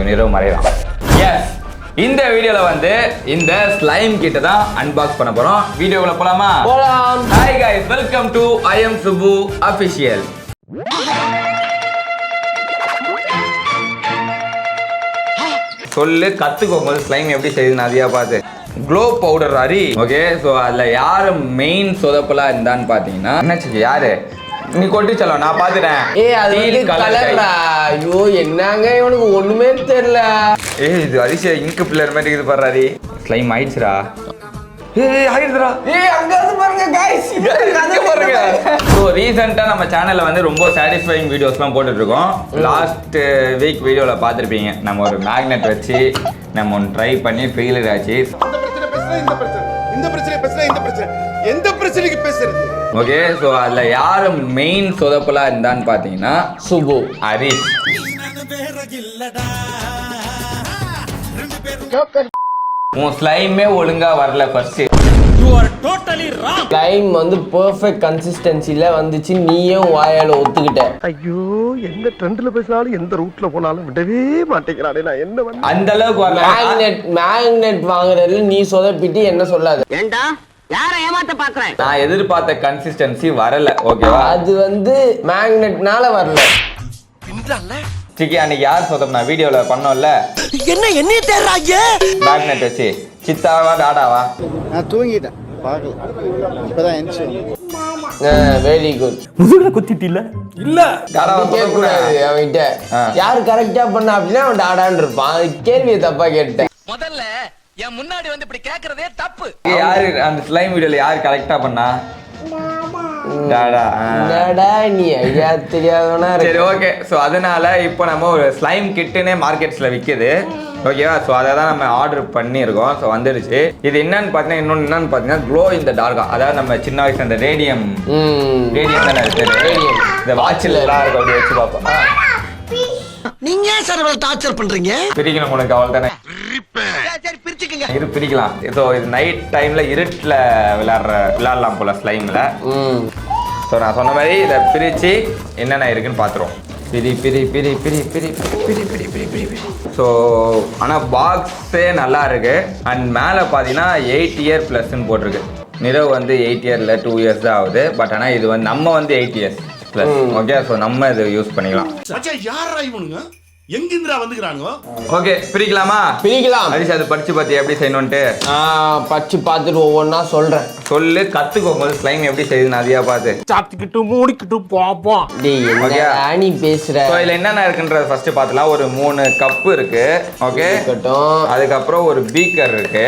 நிறவு மறையலாம். S, இந்த வீடியோல வந்து இந்த ஸ்லைம் கிட்ட தான் அன்பாக்ஸ் பண்ண போறோம். வீடியோக்குள்ள போலாமா? போலாம். Hi guys, welcome to I am Subbu official. சொல்லு கத்துக்கோங்க ஸ்லைம் எப்படி செய்யுதுன்னு அதிகா பார்த்து. க்ளோ பவுடர் அரி. ஓகே, ஸோ அதில் யார் மெயின் சொதப்பலா இருந்தான்னு பார்த்தீங்கன்னா என்னாச்சு, யாரு நீ கொட்டி சொல்ல நான் பார்த்துட்டேன். அது கலர்டா. ஐயோ என்னங்க இவனுக்கு ஒண்ணுமே தெரியல. இது அரிசி இங்கு பிள்ளர் மாதிரி இது பாரு. ஸ்லைம் ஆயிடுச்சுடா. ஆயிடுதுடா. அங்க வந்து பாருங்க गाइस, இங்க பாருங்க. சோ ரீசன்ட்டா நம்ம சேனல்ல வந்து ரொம்ப சாட்டிஸ்ஃபைங் வீடியோஸ்லாம் போட்டுட்டு இருக்கோம். லாஸ்ட் வீக் வீடியோல பாத்திருப்பீங்க. நம்ம ஒரு மேக்னெட் வச்சு நம்ம ஒன்னு ட்ரை பண்ணி ஃபெயிலியர் ஆச்சு. இந்த பிரச்சனை எந்த பிரச்சனைக்கு பேசுறது? ஓகே, சோ அதுல யாரு மெயின் சொதப்பலா இருந்தான்னு பாத்தீங்கன்னா சுபு, ஹரிஷ். உன் ஸ்லைமே ஒழுங்கா வரல ஃபர்ஸ்ட். ஸ்லைம் வந்து பெர்ஃபெக்ட் கன்சிஸ்டன்சில வந்துச்சு. நீயும் வாயால ஒத்துக்கிட்ட. ஐயோ, எந்த ட்ரெண்ட்ல பேசினாலும் எந்த ரூட்ல போனாலும் விடவே மாட்டேங்கிறானே. நான் என்ன பண்ண? அந்த அளவுக்கு வரல. மேக்னெட் வாங்குறதுல நீ சொதப்பிட்டு என்ன சொல்லாத. ஏண்டா யார ஏமாத்த பாக்குறேன்? நான் எதிர்பார்த்த கன்சிஸ்டன்சி வரல. ஓகேவா? அது வந்து மேக்னெட்னால வரல. சிக்கி அன்னைக்கு யார் சொதப்பனா வீடியோல பண்ணோம்ல, என்ன தேடுறாங்க? மேக்னெட் வச்சு சித்தாவா டாடாவா? நான் தூங்கிட்டேன், பார்க்கல. இப்பதான் எந்திரிச்சேன். Very good. முதுகுல குத்திட்டில இல்ல டாடாவா கேட்க கூடாது அவன்கிட்ட. யார் கரெக்டா பண்ணா அப்படின்னா அவன் டாடான்னு இருப்பான். கேள்வியை தப்பா கேட்டேன். முதல்ல என் முன்னாடி வந்து இப்படி கேக்குறதே தப்பு. யாரு அந்த ஸ்லைம் வீடியோல யார் கரெக்டா பண்ணா? டாடா. என்னடா நீ ஐடியா தெரியாதவனா இருக்கு. சரி, ஓகே. ஸோ அதனால இப்போ நம்ம ஒரு ஸ்லைம் கிட்டுனே மார்க்கெட்ஸ்ல விற்குது. ஓகேவா? ஸோ அதை தான் நம்ம ஆர்டர் பண்ணியிருக்கோம். ஸோ வந்துடுச்சு. இது என்னன்னு பார்த்தீங்கன்னா, இன்னொன்று என்னன்னு பார்த்தீங்கன்னா க்ளோ இந்த டார்கா. அதாவது நம்ம சின்ன வயசுல அந்த ரேடியம் தானே ரேடியம் இந்த வாட்சில் எல்லாம் இருக்கும். அப்படி வச்சு பார்ப்போம். நீங்க ஏன் சார் இவ்வளவு டார்ச்சர் பண்றீங்க? பிரிக்கணும் உனக்கு அவள் தானே. சரி பிரிச்சுக்கங்க. இரு பிரிக்கலாம். ஸோ இது நைட் டைம்ல இருட்டில் விளையாடலாம் போல ஸ்லைம்ல. ஸோ நான் சொன்ன மாதிரி இதை பிரித்து என்னென்ன இருக்குன்னு பார்த்துருவோம். பிரி பிரி பிரி பிரி பிரி பிரி பிரி பிரி பிரி பிரி. ஸோ ஆனால் பாக்ஸே நல்லா இருக்கு. அண்ட் மேலே பார்த்தீங்கன்னா 8 இயர் ப்ளஸ்ன்னு போட்டிருக்கு. நிறவு வந்து 8 இயர்ல 2 இயர்ஸ் தான் ஆகுது. பட் ஆனால் இது வந்து நம்ம வந்து 8 இயர்ஸ் ப்ளஸ். ஓகே, ஸோ நம்ம இது யூஸ் பண்ணிக்கலாம். யாரா இவனுங்க? எங்கிருந்துடா வந்துக்கிறானுங்க? ஓகே, பிரிக்கலாமா? பிரிக்கலாம். ஹரிஷ் அது படிச்சு பார்த்து எப்படி செய்யணும்ட்டு பச்சு பார்த்துட்டு ஒவ்வொன்றா சொல்றேன். சொல்லு கத்துக்கோங்க ஸ்லைம் எப்படி செய்யுதுன்னு அதிகா பார்த்து. சாப்பிட்டுக்கிட்டு மூடிக்கிட்டு போப்போம். நீ பேசுற. ஸோ இதில் என்னென்ன இருக்குன்றது ஃபர்ஸ்ட் பார்த்துலாம். ஒரு 3 கப்பு இருக்கு. ஓகே, அதுக்கப்புறம் ஒரு பீக்கர் இருக்கு.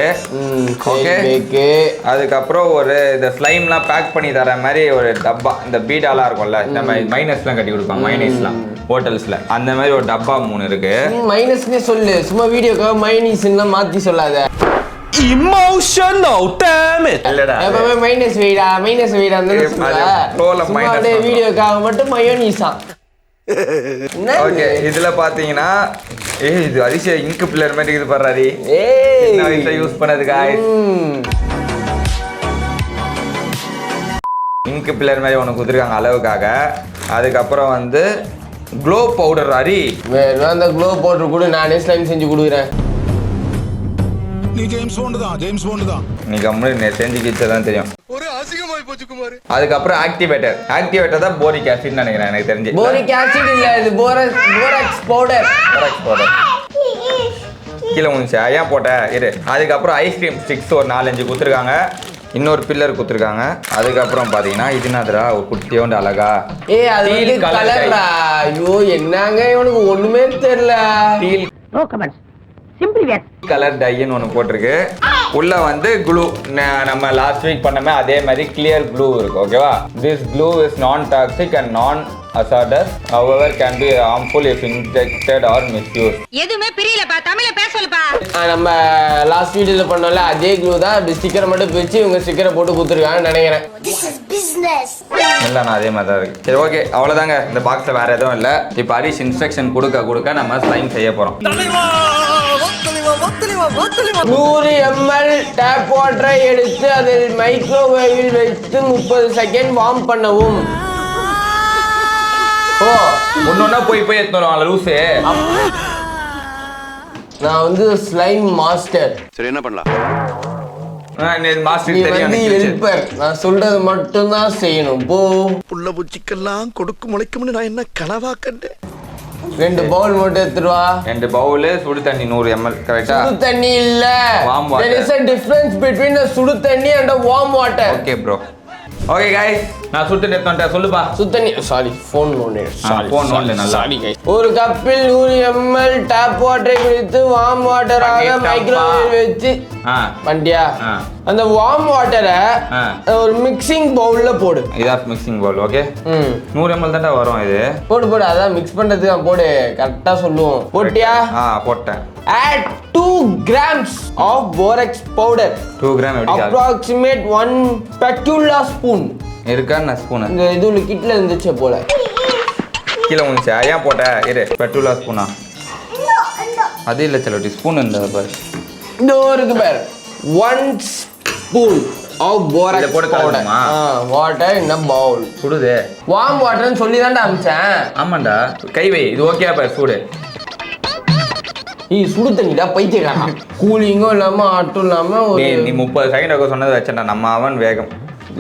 ஓகே, அதுக்கப்புறம் ஒரு இந்த ஸ்லைம்லாம் பேக் பண்ணி தர மாதிரி ஒரு டப்பா. இந்த பீடாலாம் இருக்கும்ல, நம்ம மைனஸ்லாம் கட்டி கொடுப்பாங்க மைனஸ்லாம் ஹோட்டல்ஸ்ல, அந்த மாதிரி ஒரு டப்பா 3 இருக்கு. மைனஸ்னே சொல்லு, சும்மா வீடியோக்காக மைனஸ்னா மாத்தி சொல்லாத. Emotional damage. இல்லடா, எப்பவே மைனஸ் வைடா அந்த வீடியோக்காக மட்டும் மயோனீஸா. ஓகே, இதுல பாத்தீங்கன்னா இது அரிசி இங்கு பிள்ளர் மாதிரி இது பாரு. யூஸ் பண்ணது गाइस. இங்கு பிள்ளர் மாதிரி உனக்கு குடுத்துருக்காங்க அளவுக்காக. அதுக்கப்புறம் வந்து க்ளோ பவுடர் அரி. அந்த க்ளோ பவுடர் கூட நானே ஸ்லைம் செஞ்சு கொடுக்குறேன். நீ ஜேம்ஸ் பாண்ட் தான். நீ கம்முனு செஞ்சு கிச்சதான் தெரியும். ஒரு அசிங்கமாய் போச்சு குமார். அதுக்கப்புறம் ஆக்டிவேட்டர் தான் போரிக் ஆசிட் நினைக்கிறேன் எனக்கு தெரிஞ்சு. போரிக் ஆசிட் இல்ல, இது போராக்ஸ் பவுடர். கீழே முடிஞ்சு ஏன் போட்ட இரு. அதுக்கப்புறம் ஐஸ்கிரீம் ஸ்டிக்ஸ் ஒரு 4-5 கொடுத்துருக்காங்க. இன்னொரு பில்லர் கொடுத்துருக்காங்க. அதுக்கப்புறம் பாத்தீங்கன்னா இது என்னதுடா, ஒரு குட்டியோண்டு அழகா அது கலர்டா. ஐயோ என்னங்க இவனுக்கு ஒண்ணுமே தெரியல. No comments. சிம்பிளி வேர் கலர் டைன்னு ஒன்று போட்டிருக்கு. உள்ள வந்து க்ளூ நம்ம லாஸ்ட் வீக் பண்ணமே அதே மாதிரி கிளியர் க்ளூ இருக்கு. ஓகேவா? திஸ் க்ளூ இஸ் நான் டாக்ஸிக் அண்ட் நான் hazardous, however can be harmful if injected or misused. எதுமே புரியலப்பா, தமிழ்ல பேச சொல்லுப்பா. நம்ம லாஸ்ட் வீடியோல பண்ணோம்ல அதே க்ளூ தான். இப்படி ஸ்டிக்கரை மட்டும் பிரிச்சு இவங்க ஸ்டிக்கரை போட்டு கொடுத்துருக்காங்கன்னு நினைக்கிறேன். This is business. இல்ல நான் அதே மாதிரி தான் இருக்கு. சரி, ஓகே, அவ்வளவுதாங்க. இந்த பாக்ஸ்ல வேற எதுவும் இல்ல. இப்போ ஹரிஷ் இன்ஸ்ட்ரக்ஷன் கொடுக்க நம்ம ஸ்லைம் செய்ய போறோம். 100 ml டேப் வாட்டரை எடுத்து அதில் மைக்ரோவேவில் வைத்து 30 செகண்ட் வார்ம் பண்ணவும். ஒன்னொன்னா போய் எடுத்துட்டு வருவாங்க லூசு. நான் வந்து ஸ்லைம் மாஸ்டர். சரி என்ன பண்ணலாம்? மாஸ்டர் நீ தெரியும் வந்து எனக்கு. ஹெல்ப்பர். நான் சொல்றது மட்டும் தான் செய்யணும். போ. புள்ள பூச்சிக்கெல்லாம் கொடுக்கும் முளைக்கும்னு நான் என்ன கனவா கண்டேன். 2 பவுல் மட்டும் எடுத்துட்டு வா. 2 பவுல் சுடு தண்ணி 100 ml கரெக்ட்டா? சுடு தண்ணி இல்ல. Warm water. There is a difference between a சுடு தண்ணி and a warm water. Okay bro. Okay guys நான் சுடு தண்ணி எடுத்து வந்துட்டேன் சொல்லுப்பா. சுடு தண்ணி சாரி ஃபோன் நோண்டே. phone நோண்டல நல்லா. Sorry guys. ஒரு கப்பில் 100 ml டேப் வாட்டரை குடித்து வார்ம் வாட்டராக மைக்ரோவேவ் வச்சு பண்ணியா? அந்த வார்ம் வாட்டரை ஒரு மிக்சிங் பவுல்ல போடு. இதா மிக்சிங் பவுல் ஓகே. 100 ml தான்டா வரும் இது. போடு அதான் மிக்ஸ் பண்றதுக்கு நான் போடு கரெக்ட்டா சொல்லுவோம். போட்டியா? போட்டேன். Add 2 grams of borax powder. 2 gram எப்படி? Approximate 1 spatula spoon. இருக்கா நான் ஸ்பூன்? இந்த இதுல கிட்ல இருந்துச்சு போல. கீழ வந்துச்சா? ஏன் போட்ட? இரு ஸ்பெட்டுலா ஸ்பூனா? அது இல்ல செலோட்டி ஸ்பூன் இந்த பாரு. இதோ இருக்கு பாரு. 1 spoon of borax இத போட்டு powder. கலக்கணுமா? Water in a bowl. சுடுதே. Warm water ன்னு சொல்லி தான்டா அம்ச்சேன். ஆமாண்டா. கை வை. இது ஓகேயா பாரு சூடு. சுடு தண்ணிடா பைத்தியக்காரன். கூலிங்கும் இல்லாம ஆட்டும் இல்லாம ஒரு நீ 30 செகண்ட் ஆக சொன்னது வச்சேன்டா நம்ம அவன் வேகம்.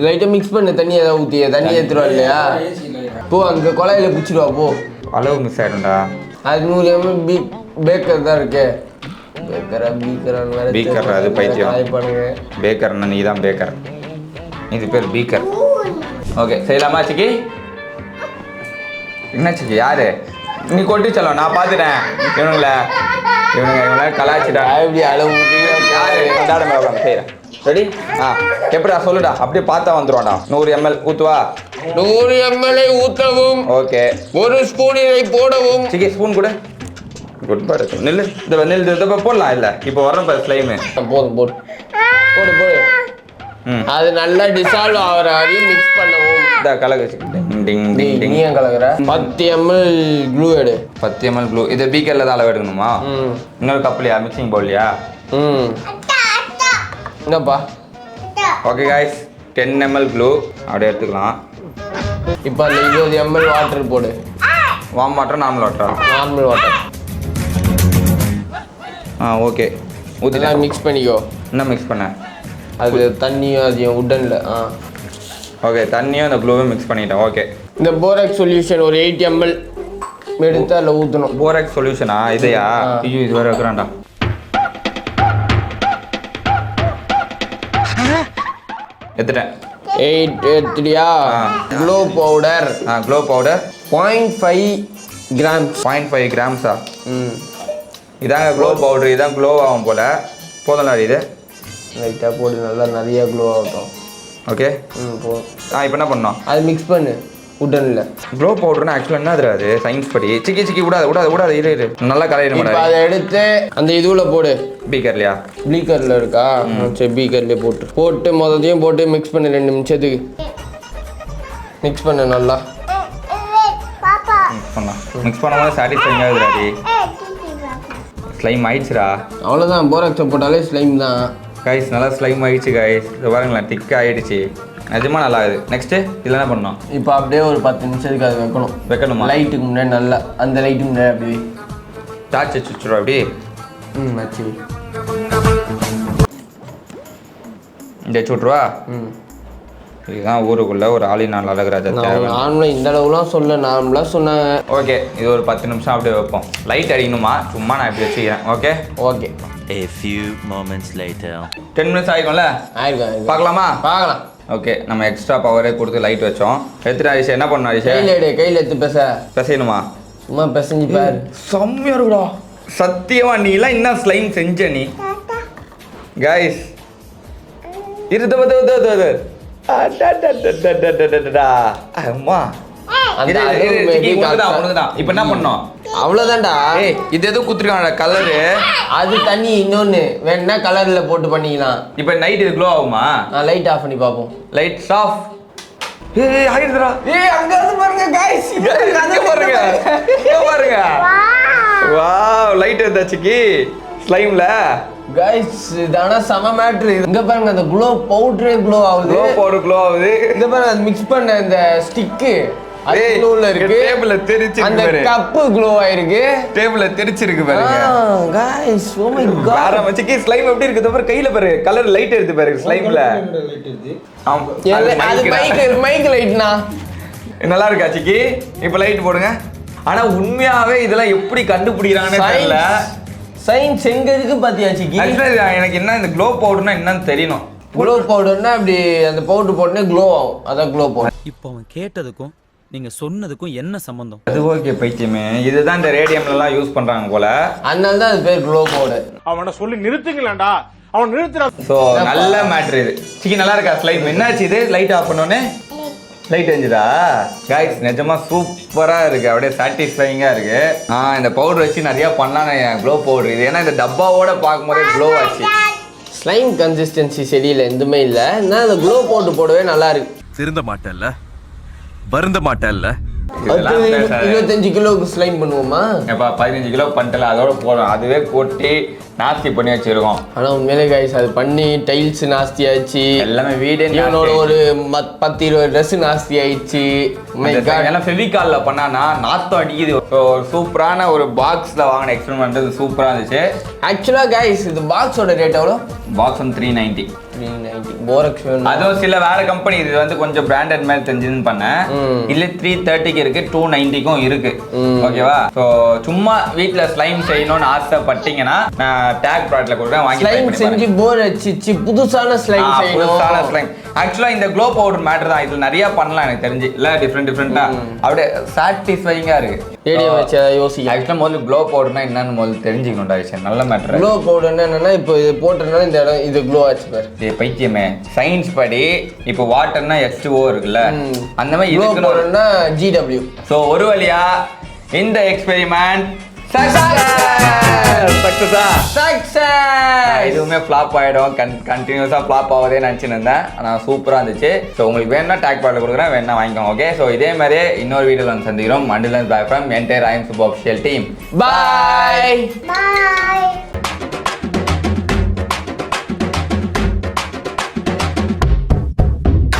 லைட்டா மிக்ஸ் பண்ண தண்ணி ஏதாவது ஊத்தி தண்ணி ஏத்துறோம் இல்லையா? போ அங்க குழாயில பிடிச்சிடுவா போ. அளவு மிஸ் ஆயிடும்டா. அது 100 ml பேக்கர் தான் இருக்கு. பீக்கர் அது பைத்தியம். பேக்கர் நீ தான் பேக்கர். இது பேர் பீக்கர். ஓகே செய்யலாமா சிக்கி? என்ன சிக்கி யாரு? நீ கொட்டி சொல்ல நான் பார்த்துட்டேன். இவனுங்க கலாச்சிட்டா. எப்படி அளவு யாரு கொண்டாட மேல உட்காந்து செய்யறேன். ரெடி? எப்படா சொல்லுடா அப்படியே பார்த்தா வந்துருவாடா. 100 ml ஊத்துவா? 100 ml ஊத்தவும். ஓகே. 1 ஸ்பூன் இதை போடவும். சிக்கி ஸ்பூன் கூட. குட் பார். நில்லு. இந்த போடலாம் இல்ல. இப்போ வர பாரு ஸ்லைம். போடு போடு. அது நல்லா டிசால்வ் ஆகுற வரையும் மிக்ஸ் பண்ணவும். இந்த கலக்கு டிங் டிங் டிங் டிங். நீ ஏன் கலக்குற? 10 ml க்ளூ எடு. 10 ml க்ளூ. இது பீக்கர்ல தான் அளவு எடுக்கணுமா? இன்னொரு கப்லையா மிக்சிங் பவுல்லையா? என்னப்பா? ஓகே गाइस 10 ml க்ளூ அப்படியே எடுத்துக்கலாம். இப்போ அந்த 20 ml வாட்டர் போடு. வார்ம் வாட்டர் நார்மல் வாட்டரா? Normal water. ஓகே. ஊத்திலாம் மிக்ஸ் பண்ணிக்கோ. என்ன மிக்ஸ் பண்ண? அது தண்ணியும் அதையும் உடன்ல. ஓகே தண்ணியும் அந்த க்ளூவும் மிக்ஸ் பண்ணிட்டேன். ஓகே. இந்த போராக்ஸ் சொல்யூஷன் ஒரு 8 ml எடுத்து அதில் ஊற்றணும். போராக்ஸ் சொல்யூஷனா இதையா? ஐயோ இது வேற வைக்கிறான்டா. எடுத்துட்டேன். 8 எடுத்துட்டியா? Glow powder. Glow powder 0.5 grams. 0.5 கிராம்ஸா? இதாங்க க்ளோ பவுடர். இதான் க்ளோ ஆகும் போல. போதும்ல இது? லைட்டாக போடு நல்லா நிறைய க்ளோ ஆகட்டும். ஓகே. போதும். இப்போ என்ன பண்ணோம்? அது மிக்ஸ் பண்ணு உடன்ல. க்ளோ பவுடர்னா ஆக்சுவலாக என்ன அது? சயின்ஸ் படி சிக்கி விடாது இரு நல்லா கலையிட இப்போ அதை எடுத்து அந்த இதுவில் போடு. பீக்கர்லையா? பீக்கரில் இருக்கா? சரி பீக்கர்லேயே போட்டு மொதத்தையும் போட்டு மிக்ஸ் பண்ணு 2 நிமிஷத்துக்கு. மிக்ஸ் பண்ணு நல்லா. மிக்ஸ் பண்ணும்போது சாட்டிஸ்ஃபைங் ஆகுதுடாடி. ஸ்லைம் ஆயிடுச்சுடா. அவ்வளோதான். போராக்ஸை போட்டாலே ஸ்லைம் தான். கைஸ் நல்லா ஸ்லைம் ஆயிடுச்சு கைஸ். இது பாருங்களேன் திக்காக ஆயிடுச்சு. நிஜமாக நல்லா ஆகுது. நெக்ஸ்ட்டு இதில் என்ன பண்ணணும்? இப்போ அப்படியே ஒரு 10 நிமிஷத்துக்கு அது வைக்கணுமா? லைட்டுக்கு முன்னாடி நல்லா அந்த லைட்டுக்கு முன்னாடி அப்படி டார்ச் வச்சுருவா அப்படி. வச்சு இந்த வச்சு விட்ருவா. இதுதான் ஊருக்குள்ள ஒரு ஆளினால் அழகுராஜா. நார்மலாக இந்த அளவுலாம் சொல்ல நார்மலாக சொன்னாங்க. ஓகே இது ஒரு 10 நிமிஷம் அப்படியே வைப்போம். லைட் அடிக்கணுமா? சும்மா நான் இப்படி வச்சுக்கிறேன். Okay okay. A few moments later. 10 minutes ஆகிக்கும்ல? ஆயிருக்கும். பார்க்கலாமா? பார்க்கலாம். ஓகே நம்ம எக்ஸ்ட்ரா பவரே கொடுத்து லைட் வச்சோம். எடுத்துட்டு ஹரிஷா என்ன பண்ணணும்? ஹரிஷா கையில் எடுத்து பேசணுமா? சும்மா பிசைஞ்சு பாரு. செம்மையா இருக்குடா. சத்தியமா நீ எல்லாம் என்ன ஸ்லைம் செஞ்ச நீ? கைஸ் அம்மா இப்ப என்ன பண்ணோம்? அவ்வளவுதான்டா. இது எதுவும் குத்துருக்காங்க கலரு. அது தண்ணி இன்னொன்னு வேணா கலர்ல போட்டு பண்ணிக்கலாம். இப்ப நைட் இது க்ளோ ஆகுமா? லைட் ஆஃப் பண்ணி பாப்போம். Lights off. ஆயிடுதுடா. அங்க இருந்து பாருங்க गाइस. இங்க பாருங்க. வாவ் லைட் இருந்தாச்சுக்கி ஸ்லைம்ல. गाइस இதான சம மேட்டர். இங்க பாருங்க அந்த க்ளோ பவுடரே க்ளோ ஆகுது. க்ளோ ஆகுது. இங்க பாருங்க அது மிக்ஸ் பண்ண இந்த ஸ்டிக் அது க்ளோல இருக்கு. டேபிள்ல தெரிச்சிருக்கு அந்த பாரு. கப்பு க்ளோ ஆயிருக்கு. டேபிள்ல தெரிச்சிருக்கு பாருங்க. Guys oh my god. வேற மச்சிக்கு ஸ்லைம் எப்படி இருக்குது பாரு, கையில பாரு கலர் லைட் எடுத்து பாரு ஸ்லைம்ல. ஆமா அது மைக் லைட்னா. நல்லா இருக்கா சிக்கி? இப்போ லைட் போடுங்க. ஆனா உண்மையாவே இதெல்லாம் எப்படி கண்டுபிடிக்கிறாங்கன்னு தெரியல. சயின்ஸ் எங்க இருக்கு பாத்தியா சிக்கி? ஆக்சுவலா எனக்கு என்ன இந்த க்ளோ பவுடர்னா என்னன்னு தெரியணும். க்ளோ பவுடர்னா அப்படி அந்த பவுடர் போட்டனே க்ளோ ஆகும். அதான் க்ளோ பவுடர். இப்போ அவன் கேட்டதுக்கும் நீங்க சொன்னதுக்கும் என்ன சம்பந்தம்? அது ஓகே பைத்தியமே, இதுதான் இந்த ரேடியம்ல எல்லாம் யூஸ் பண்றாங்க போல. அதனால தான் அது பேர் க்ளோ பவுடர். அவனை சொல்லி நிறுத்துங்களேன்டா, அவன் நிறுத்துறா. சோ நல்ல மேட்டர் இது. சிக்கி நல்லா இருக்கா ஸ்லைம்? என்னாச்சு இது லைட் ஆஃப் பண்ணோனே லைட் எரிஞ்சுதா? गाइस நிஜமா சூப்பரா இருக்கு, அப்படியே சாட்டிஸ்ஃபைங்கா இருக்கு. இந்த பவுடர் வச்சு நிறைய பண்ணானே க்ளோ பவுடர் இது. ஏன்னா இந்த டப்பாவோட பார்க்கும்போதே க்ளோ ஆச்சு. ஸ்லைம் கன்சிஸ்டன்சி சரியில்லை, எதுவுமே இல்லை. என்ன அந்த க்ளோ பவுடர் போடவே நல்லா இருக்கு. திருந்த மாட்டேல்ல, வருந்த மாட்டேல்ல. 25 கிலோக்கு ஸ்லைம் பண்ணுவோமா? எப்பா 15 கிலோ பண்ணிட்டல, அதோட போதும். அதுவே கொட்டி நாஸ்தி பண்ணி வச்சிருக்கோம். ஆனா உண்மையிலே गाइस அது பண்ணி டைல்ஸ் நாஸ்தி ஆயிடுச்சு, எல்லாமே வீடே இவனோட ஒரு 10-20 ட்ரெஸ் நாஸ்தி ஆயிடுச்சு. எல்லாம் ஃபெவிகால்ல பண்ணானா நாத்தம் அடிக்குது. சூப்பரான ஒரு பாக்ஸ்ல வாங்கின எக்ஸ்பெரிமெண்ட், இது சூப்பரா இருந்துச்சு. ஆக்சுவலா गाइस இது பாக்ஸோட ரேட் எவ்வளோ? பாக்ஸ் வந்து 390. போரக்ஸ் அதுவும் சில வேற கம்பெனி இது வந்து கொஞ்சம் பிராண்டட் மாதிரி தெரிஞ்சுன்னு பண்ணேன். இல்ல 330க்கு இருக்கு, 290க்கும் இருக்கு. ஓகேவா? ஸோ சும்மா வீட்டுல ஸ்லைம் செய்யணும்னு ஆசைப்பட்டீங்கன்னா டேக் ப்ராடக்ட்ல கொடுக்குறேன், வாங்கி ஸ்லைம் செஞ்சு போர் அடிச்சிச்சு, புதுசான ஸ்லைம் செய்யணும். புதுசான ஸ்லைம். ஆக்சுவலா இந்த க்ளோ பவுடர் மேட்டர் தான், இதுல நிறைய பண்ணலாம் எனக்கு தெரிஞ்சு. இல்ல டிஃப்ரெண்டா அப்படியே சாட்டிஸ்ஃபைங்கா இருக்கு. ரேடியோ வச்சு யோசிக்க. ஆக்சுவலா முதல்ல க்ளோ பவுடர்னா என்னன்னு முதல்ல தெரிஞ்சுக்கணும்டா விஷயம். நல்ல மேட்டர். க்ளோ பவுடர் என்னன்னா இப்போ இது போட்டறனால இந்த இடம் இது க்ளோ ஆச்சு பாரு. பைத்தியமே, சயின்ஸ் படி இப்போ வாட்டர்னா H2O இருக்குல்ல, அந்த மாதிரி க்ளோ இதுக்குன்னு பவுடர்னா GW. ஸோ ஒரு வழியா இந்த எக்ஸ்பெரிமெண்ட் இதுவுமே ஃப்ளாப் ஆகிடும், கண்டினியூஸாக ஃப்ளாப் ஆகுதே நினச்சின்னு இருந்தேன். ஆனால் சூப்பராக இருந்துச்சு. ஸோ உங்களுக்கு வேணும்னா டேக் பாட்டில் கொடுக்குறேன், வேணா வாங்கிக்கோங்க. ஓகே, ஸோ இதே மாதிரியே இன்னொரு வீடியோவில் வந்து சந்திக்கிறோம். மண்டிலன்ஸ் bye from entire IM super official team. Bye. Bye.